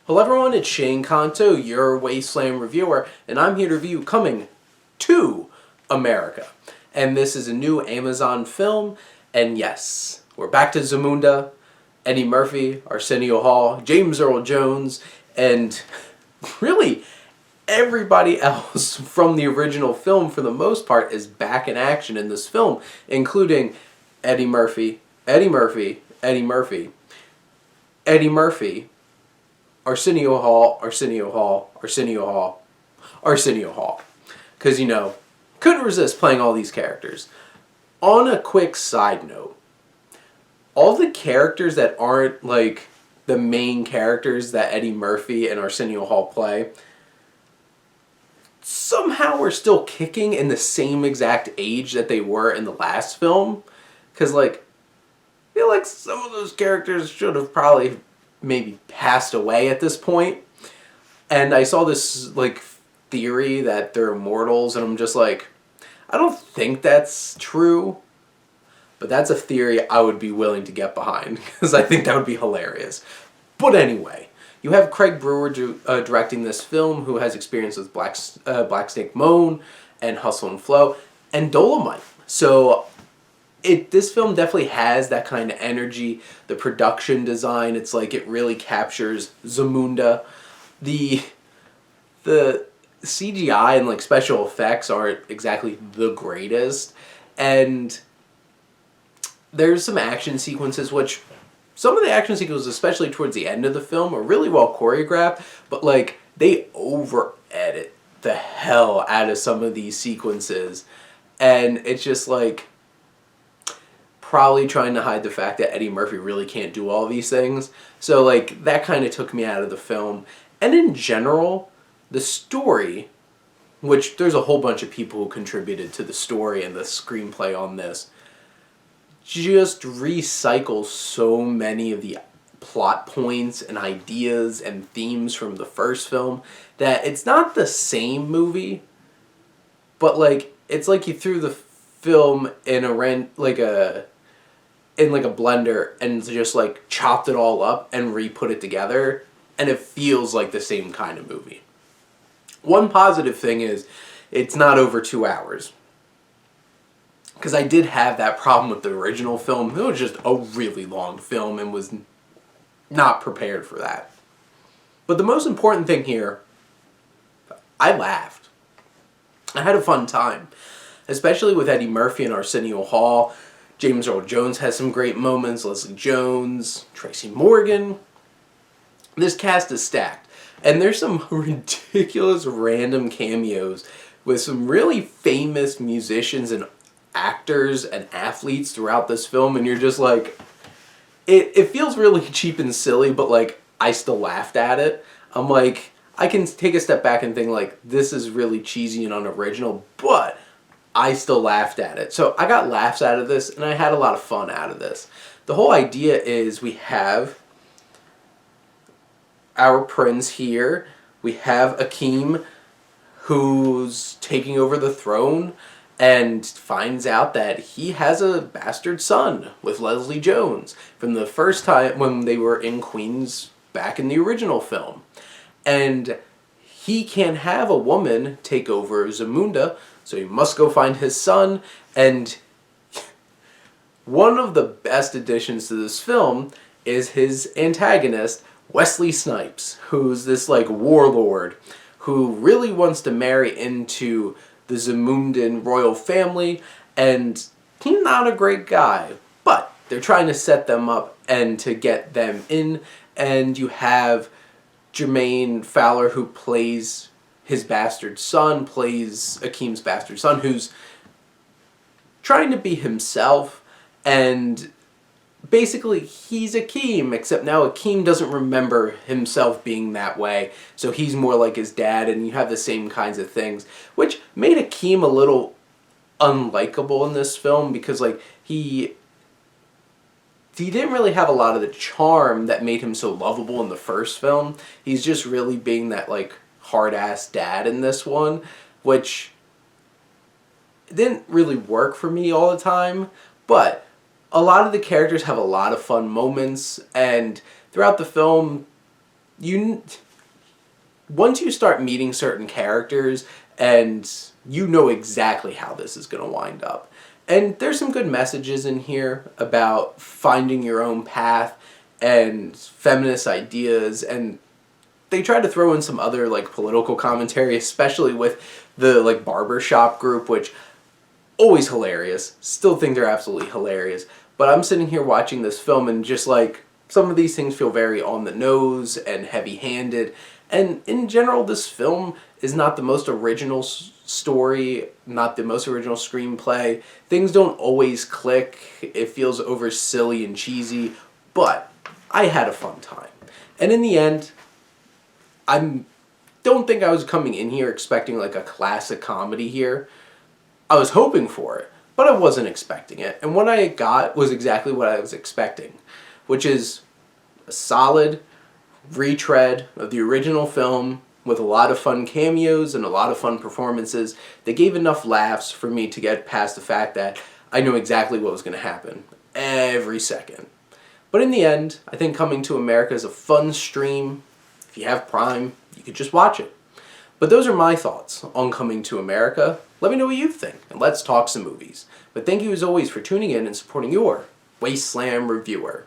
Hello everyone, it's Shane Kanto, your Wasteland reviewer, and I'm here to review Coming to America. And this is a new Amazon film, and yes, we're back to Zamunda, Eddie Murphy, Arsenio Hall, James Earl Jones, and really everybody else from the original film for the most part is back in action in this film, including Eddie Murphy, Eddie Murphy, Eddie Murphy, Eddie Murphy, Arsenio Hall, Arsenio Hall, Arsenio Hall, Arsenio Hall. Because, couldn't resist playing all these characters. On a quick side note, all the characters that aren't, like, the main characters that Eddie Murphy and Arsenio Hall play, somehow are still kicking in the same exact age that they were in the last film. Because, I feel like some of those characters should have probably maybe passed away at this point. And I saw this theory that they're immortals, and I'm just like, I don't think that's true, but that's a theory I would be willing to get behind because I think that would be hilarious. But anyway, you have Craig Brewer directing this film, who has experience with Black Snake Moan and Hustle and Flow and Dolomite. So this film definitely has that kind of energy. The production design, it's like it really captures Zamunda. The CGI and special effects aren't exactly the greatest, and there's some action sequences, which some of the action sequences, especially towards the end of the film, are really well choreographed, but they over edit the hell out of some of these sequences, and it's just probably trying to hide the fact that Eddie Murphy really can't do all these things. So that kind of took me out of the film. And in general, the story, which there's a whole bunch of people who contributed to the story and the screenplay on this, just recycles so many of the plot points and ideas and themes from the first film that it's not the same movie, but it's like you threw the film in a blender and just chopped it all up and re-put it together, and it feels like the same kind of movie. One positive thing is it's not over 2 hours, because I did have that problem with the original film. It was just a really long film and was not prepared for that. But the most important thing here, I laughed. I had a fun time, especially with Eddie Murphy and Arsenio Hall. James Earl Jones has some great moments. Leslie Jones, Tracy Morgan. This cast is stacked. And there's some ridiculous random cameos with some really famous musicians and actors and athletes throughout this film. And you're just it feels really cheap and silly, but I still laughed at it. I'm I can take a step back and think this is really cheesy and unoriginal, but I still laughed at it. So I got laughs out of this, and I had a lot of fun out of this. The whole idea is we have our prince here. We have Akeem, who's taking over the throne, and finds out that he has a bastard son with Leslie Jones from the first time when they were in Queens back in the original film. And he can't have a woman take over Zamunda, so he must go find his son. And one of the best additions to this film is his antagonist, Wesley Snipes, who's this warlord who really wants to marry into the Zamundan royal family, and he's not a great guy, but they're trying to set them up and to get them in. And you have Jermaine Fowler, who plays his bastard son, plays Akeem's bastard son, who's trying to be himself, and basically he's Akeem, except now Akeem doesn't remember himself being that way, so he's more like his dad, and you have the same kinds of things, which made Akeem a little unlikable in this film, because he didn't really have a lot of the charm that made him so lovable in the first film. He's just really being that hard-ass dad in this one, which didn't really work for me all the time, but a lot of the characters have a lot of fun moments, and throughout the film, you once you start meeting certain characters, and you know exactly how this is going to wind up. And there's some good messages in here about finding your own path and feminist ideas, and they tried to throw in some other like political commentary, especially with the like barbershop group, which always hilarious. Still think they're absolutely hilarious. But I'm sitting here watching this film and just like some of these things feel very on the nose and heavy-handed. And in general, this film is not the most original story, not the most original screenplay. Things don't always click. It feels over silly and cheesy, but I had a fun time. And in the end, I don't think I was coming in here expecting like a classic comedy here. I was hoping for it, but I wasn't expecting it. And what I got was exactly what I was expecting, which is a solid retread of the original film with a lot of fun cameos and a lot of fun performances that gave enough laughs for me to get past the fact that I knew exactly what was going to happen every second. But in the end, I think Coming to America is a fun stream. If you have Prime, you could just watch it. But those are my thoughts on Coming to America. Let me know what you think, and let's talk some movies. But thank you as always for tuning in and supporting your Wasteland reviewer.